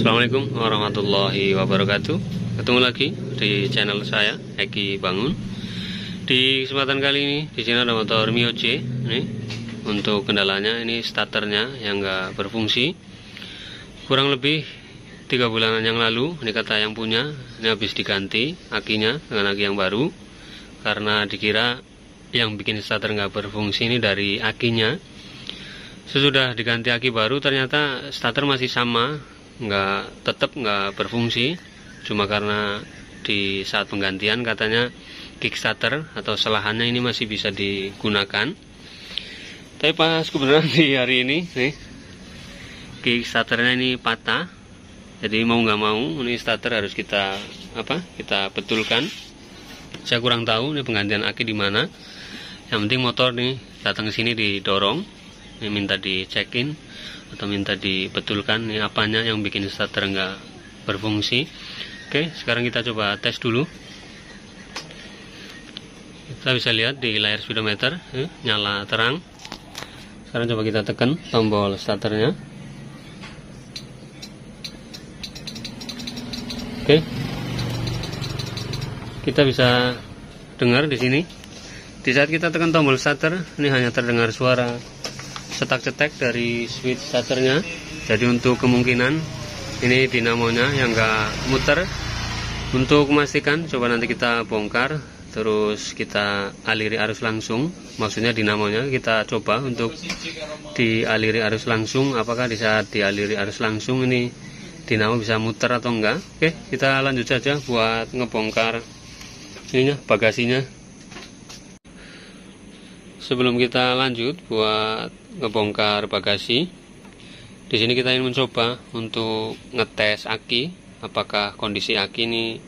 Assalamualaikum warahmatullahi wabarakatuh. Ketemu lagi di channel saya, Eki Bangun. Di kesempatan kali ini, di sini ada motor Mio J. Nih, untuk kendalanya ini starternya yang nggak berfungsi. Kurang lebih 3 bulanan yang lalu, ini kata yang punya, ini habis diganti akinya dengan aki yang baru. Karena dikira yang bikin starter nggak berfungsi ini dari akinya. Sesudah diganti aki baru, ternyata starter masih sama, tetap nggak berfungsi. Cuma karena di saat penggantian katanya kickstarter atau selahannya ini masih bisa digunakan. Tapi pas kebenaran di hari ini nih, kickstarternya ini patah. Jadi mau nggak mau ini starter harus kita betulkan. Saya kurang tahu ini penggantian aki di mana. Yang penting motor nih datang ke sini didorong, ini minta dicekin atau minta dibetulkan ini apanya yang bikin starter nggak berfungsi. Oke, sekarang kita coba tes dulu. Kita bisa lihat di layar speedometer nyala terang. Sekarang coba kita tekan tombol starternya. Oke, kita bisa dengar di sini. Di saat kita tekan tombol starter, ini hanya terdengar suara cetak-cetak dari switch starternya. Jadi untuk kemungkinan ini dinamonya yang enggak muter. Untuk memastikan, coba nanti kita bongkar, terus kita aliri arus langsung. Maksudnya dinamonya kita coba untuk dialiri arus langsung. Apakah di saat dialiri arus langsung ini dinamo bisa muter atau enggak? Oke, kita lanjut saja buat ngebongkar ininya, bagasinya. Sebelum kita lanjut buat ngebongkar bagasi, di sini kita ingin mencoba untuk ngetes aki, apakah kondisi aki ini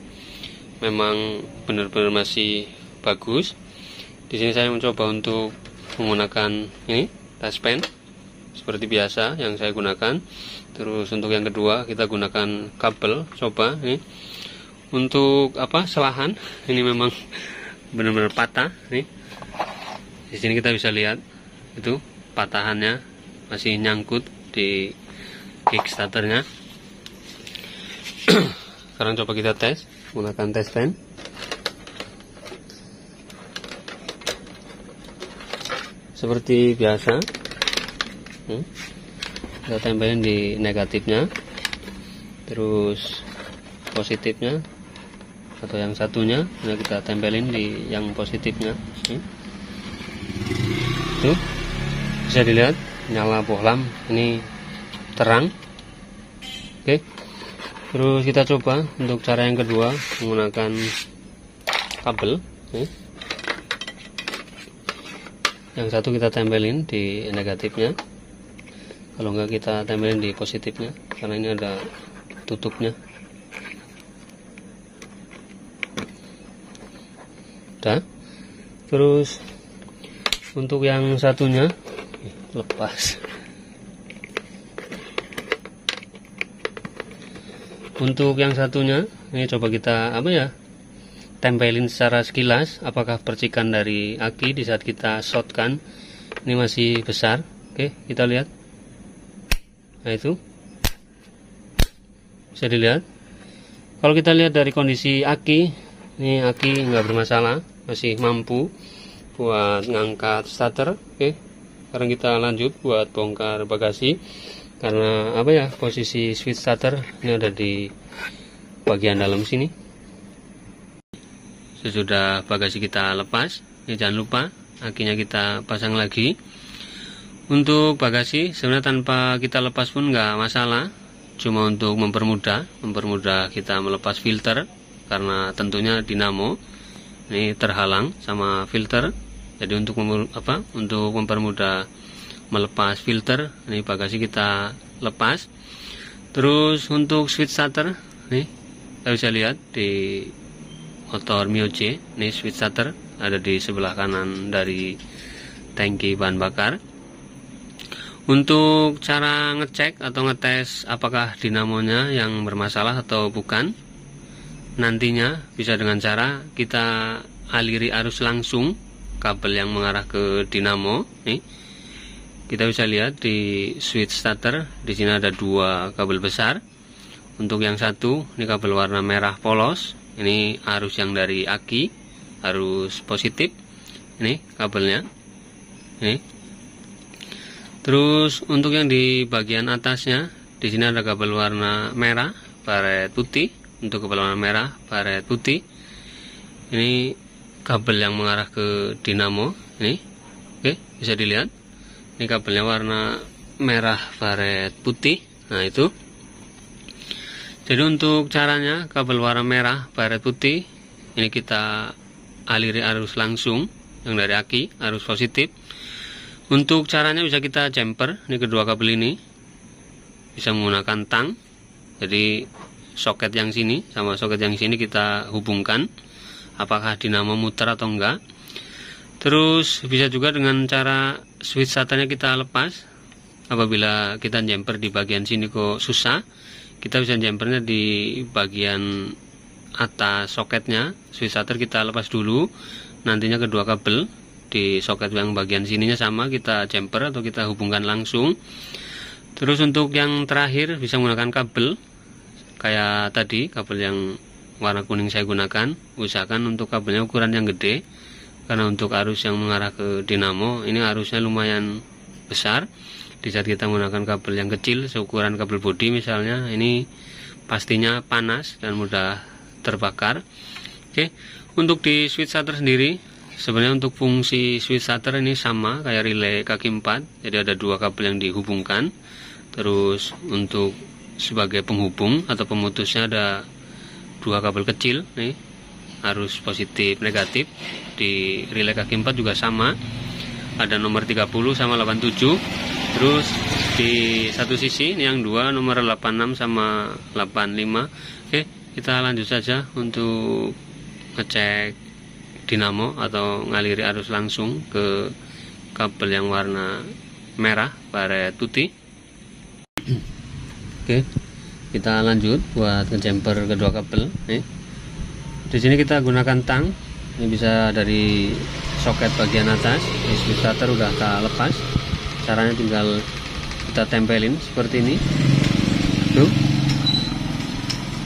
memang benar-benar masih bagus. Di sini saya mencoba untuk menggunakan ini test pen seperti biasa yang saya gunakan. Terus untuk yang kedua kita gunakan kabel, coba ini. Untuk selahan ini memang benar-benar patah nih. Di sini kita bisa lihat itu patahannya masih nyangkut di kickstarternya. Sekarang coba kita tes menggunakan test pen. Seperti biasa, kita tempelin di negatifnya, terus positifnya atau yang satunya, nah kita tempelin di yang positifnya. Tuh, bisa dilihat nyala bohlam ini terang. Oke, terus kita coba untuk cara yang kedua menggunakan kabel. Yang satu kita tempelin di negatifnya, kalau enggak kita tempelin di positifnya, karena ini ada tutupnya. Udah. Terus untuk yang satunya lepas. Untuk yang satunya ini coba kita tempelin secara sekilas apakah percikan dari aki di saat kita shotkan ini masih besar. Oke, kita lihat. Nah, itu bisa dilihat. Kalau kita lihat dari kondisi aki, ini aki nggak bermasalah, masih mampu buat ngangkat starter. Oke, sekarang kita lanjut buat bongkar bagasi. Karena posisi switch starter ini ada di bagian dalam sini. Sesudah bagasi kita lepas, ini jangan lupa akinya kita pasang lagi. Untuk bagasi sebenarnya tanpa kita lepas pun nggak masalah, cuma untuk mempermudah kita melepas filter, karena tentunya dinamo ini terhalang sama filter. Jadi untuk mempermudah melepas filter, ini bagasi kita lepas. Terus untuk switch starter, nih kita bisa lihat di motor Mio J, ini switch starter ada di sebelah kanan dari tangki bahan bakar. Untuk cara ngecek atau ngetes apakah dinamonya yang bermasalah atau bukan, nantinya bisa dengan cara kita aliri arus langsung kabel yang mengarah ke dinamo. Nih kita bisa lihat di switch starter, di sini ada 2 kabel besar. Untuk yang satu, ini kabel warna merah polos. Ini arus yang dari aki, arus positif. Ini kabelnya. Ini. Terus untuk yang di bagian atasnya, di sini ada kabel warna merah, baret putih. Untuk kabel warna merah, baret putih. Ini kabel yang mengarah ke dinamo. Ini, oke, bisa dilihat. Ini kabelnya warna merah, baret putih. Nah itu. Jadi untuk caranya, kabel warna merah, baret putih, ini kita aliri arus langsung yang dari aki, arus positif. Untuk caranya bisa kita jumper. Ini kedua kabel ini bisa menggunakan tang. Jadi soket yang sini sama soket yang sini kita hubungkan, apakah dinamo muter atau enggak. Terus bisa juga dengan cara switch starternya kita lepas. Apabila kita jumper di bagian sini kok susah, kita bisa jumpernya di bagian atas soketnya. Switch starter kita lepas dulu, nantinya kedua kabel di soket yang bagian sininya sama kita jumper atau kita hubungkan langsung. Terus untuk yang terakhir bisa menggunakan kabel kayak tadi, kabel yang warna kuning saya gunakan. Usahakan untuk kabelnya ukuran yang gede, karena untuk arus yang mengarah ke dinamo ini arusnya lumayan besar. Di saat kita menggunakan kabel yang kecil seukuran kabel bodi misalnya, ini pastinya panas dan mudah terbakar. Oke, untuk di switch starter sendiri, sebenarnya untuk fungsi switch starter ini sama kayak relay kaki 4. Jadi ada dua kabel yang dihubungkan. Terus untuk sebagai penghubung atau pemutusnya ada dua kabel kecil nih, arus positif negatif. Di relay kaki 4 juga sama, ada nomor 30 sama 87. Terus di satu sisi ini yang dua, nomor 86 sama 85. Oke, kita lanjut saja untuk ngecek dinamo atau ngaliri arus langsung ke kabel yang warna merah, baret putih. Oke, kita lanjut buat ngejumper kedua kabel. Nih, di sini kita gunakan tang. Ini bisa dari soket bagian atas. Ini switch starter udah kita lepas. Caranya tinggal kita tempelin seperti ini. Tuh.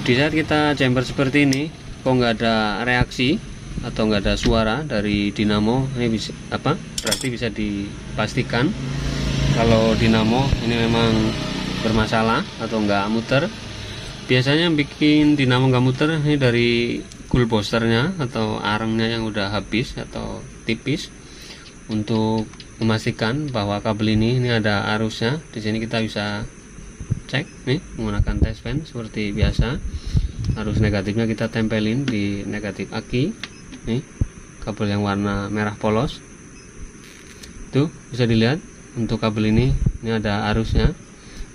Di saat kita jumper seperti ini, kok nggak ada reaksi atau nggak ada suara dari dinamo, ini bisa apa? Berarti bisa dipastikan kalau dinamo ini memang bermasalah atau nggak muter. Biasanya bikin dinamo nggak muter ini dari cool boosternya atau arangnya yang udah habis atau tipis. Untuk memastikan bahwa kabel ini ada arusnya, di sini kita bisa cek nih menggunakan test pen seperti biasa. Arus negatifnya kita tempelin di negatif aki. Nih, kabel yang warna merah polos. Tuh, bisa dilihat untuk kabel ini ada arusnya.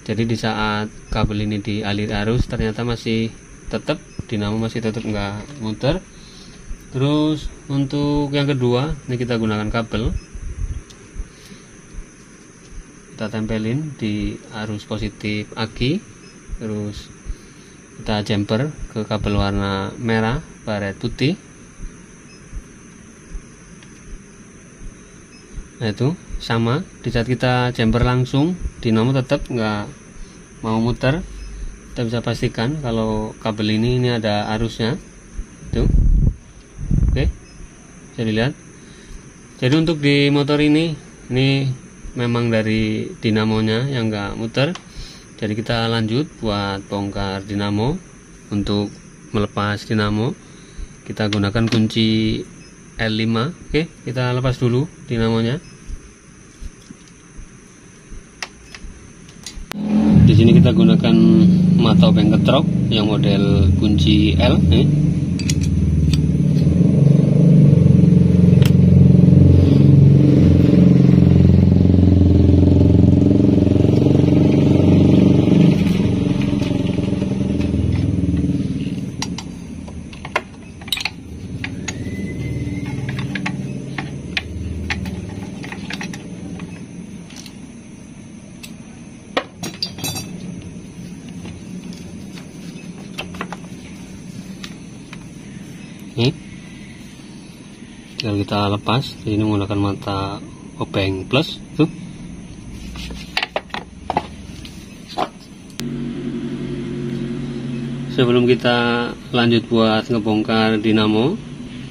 Jadi di saat kabel ini dialiri arus, ternyata masih tetap dinamo masih tetap nggak muter. Terus untuk yang kedua, ini kita gunakan kabel, kita tempelin di arus positif aki. Terus kita jumper ke kabel warna merah, baret putih. Nah itu sama, di saat kita jumper langsung, dinamo tetap nggak mau muter. Kita bisa pastikan kalau kabel ini ada arusnya. Tuh, oke, bisa dilihat. Jadi untuk di motor ini memang dari dinamonya yang nggak muter. Jadi kita lanjut buat bongkar dinamo. Untuk melepas dinamo, kita gunakan kunci L5. Oke, kita lepas dulu dinamonya. Di sini kita gunakan mata obeng ketrok yang model kunci L. Ini tinggal kita lepas. Ini menggunakan mata obeng plus tuh. sebelum kita lanjut buat ngebongkar dinamo,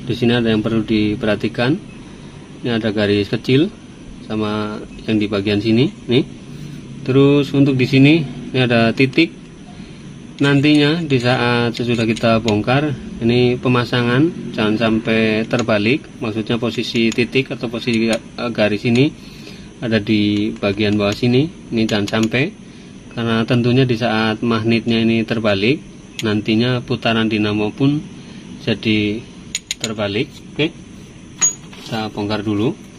di sini ada yang perlu diperhatikan. Ini ada garis kecil sama yang di bagian sini nih. Terus untuk di sini ini ada titik. Nantinya di saat sesudah kita bongkar, ini pemasangan jangan sampai terbalik. Maksudnya posisi titik atau posisi garis ini ada di bagian bawah sini. Ini jangan sampai, karena tentunya di saat magnetnya ini terbalik, nantinya putaran dinamo pun jadi terbalik. Oke, kita bongkar dulu.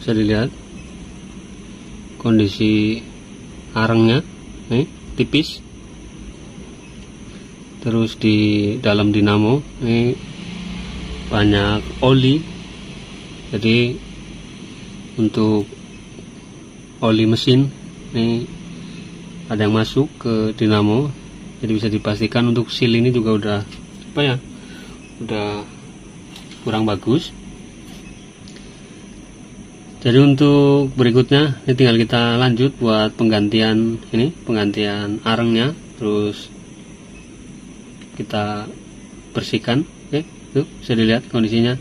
Bisa dilihat kondisi arangnya nih, tipis. Terus di dalam dinamo ini banyak oli, jadi untuk oli mesin ini ada yang masuk ke dinamo, jadi bisa dipastikan untuk seal ini juga udah apa ya, udah kurang bagus. Jadi untuk berikutnya ini tinggal kita lanjut buat penggantian ini, penggantian arangnya, terus kita bersihkan. Oke, tuh bisa dilihat kondisinya.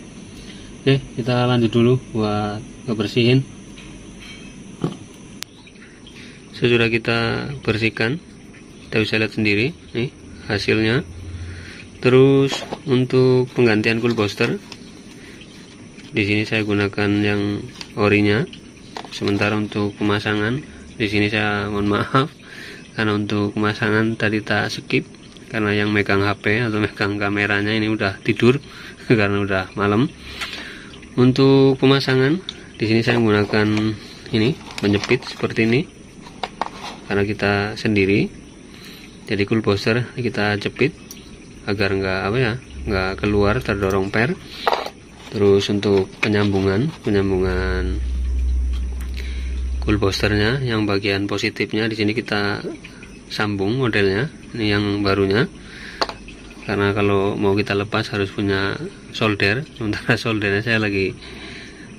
Oke, kita lanjut dulu buat ngebersihin. Sesudah kita bersihkan, kita bisa lihat sendiri nih hasilnya. Terus untuk penggantian cool booster, di sini saya gunakan yang orinya. Sementara untuk pemasangan di sini saya mohon maaf, karena untuk pemasangan tadi tak skip karena yang megang HP atau megang kameranya ini udah tidur karena udah malam. Untuk pemasangan di sini saya menggunakan ini penjepit seperti ini karena kita sendiri. Jadi cool booster kita jepit agar nggak keluar terdorong per. Terus untuk penyambungan cool boosternya, yang bagian positifnya di sini kita sambung modelnya, ini yang barunya. Karena kalau mau kita lepas harus punya solder, sementara soldernya saya lagi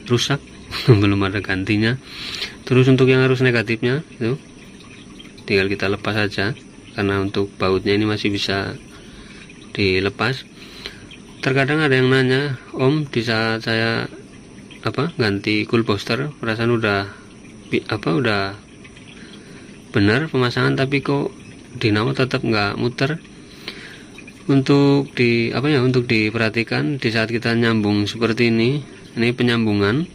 rusak belum ada gantinya. Terus untuk yang arus negatifnya itu tinggal kita lepas saja, karena untuk bautnya ini masih bisa dilepas. Terkadang ada yang nanya, Om, di saat saya ganti cool booster, perasaan udah benar pemasangan, tapi kok dinamo tetap nggak muter. Untuk diperhatikan di saat kita nyambung seperti ini penyambungan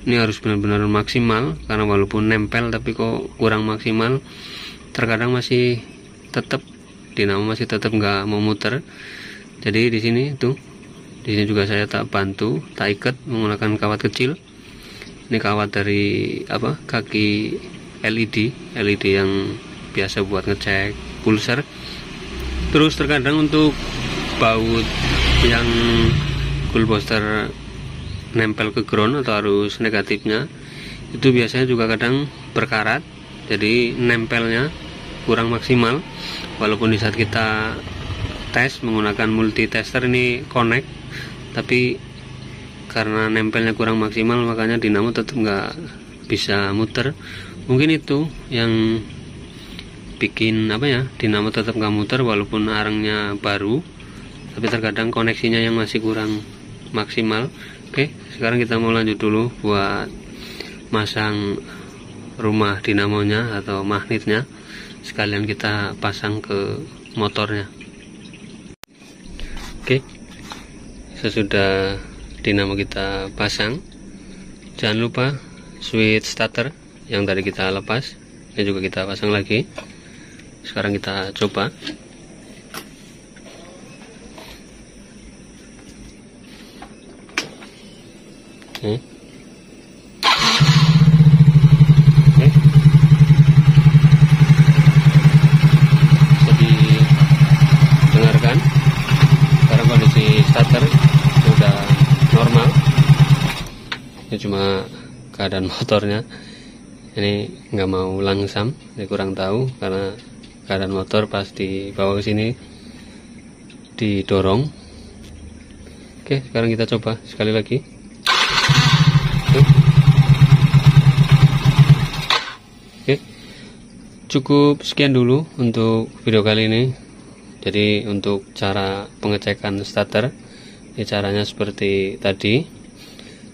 ini harus benar-benar maksimal, karena walaupun nempel tapi kok kurang maksimal, terkadang masih tetap dinamo masih tetap nggak mau muter. Jadi di sini juga saya tak ikat menggunakan kawat kecil. Ini kawat dari kaki LED yang biasa buat ngecek pulser. Terus terkadang untuk baut yang cool booster nempel ke ground atau arus negatifnya itu biasanya juga kadang berkarat, jadi nempelnya kurang maksimal. Walaupun di saat kita tes menggunakan multitester ini connect, tapi karena nempelnya kurang maksimal makanya dinamo tetap nggak bisa muter. Mungkin itu yang bikin dinamo tetap nggak muter walaupun arangnya baru, tapi terkadang koneksinya yang masih kurang maksimal. Oke, sekarang kita mau lanjut dulu buat masang rumah dinamonya atau magnetnya, sekalian kita pasang ke motornya. Oke, sesudah dinamo kita pasang. Jangan lupa switch starter yang tadi kita lepas, ini juga kita pasang lagi. Sekarang kita coba. Oke. Jadi dengarkan, sekarang kondisi starter sudah normal. Ini cuma keadaan motornya ini nggak mau langsam, ini kurang tahu karena keadaan motor pas dibawa ke sini didorong. Oke, sekarang kita coba sekali lagi. Oke, cukup sekian dulu untuk video kali ini. Jadi untuk cara pengecekan starter, ini caranya seperti tadi.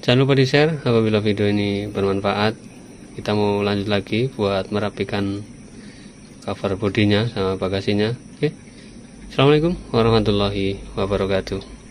Jangan lupa di share apabila video ini bermanfaat. Kita mau lanjut lagi buat merapikan cover bodinya sama bagasinya. Oke. Assalamualaikum warahmatullahi wabarakatuh.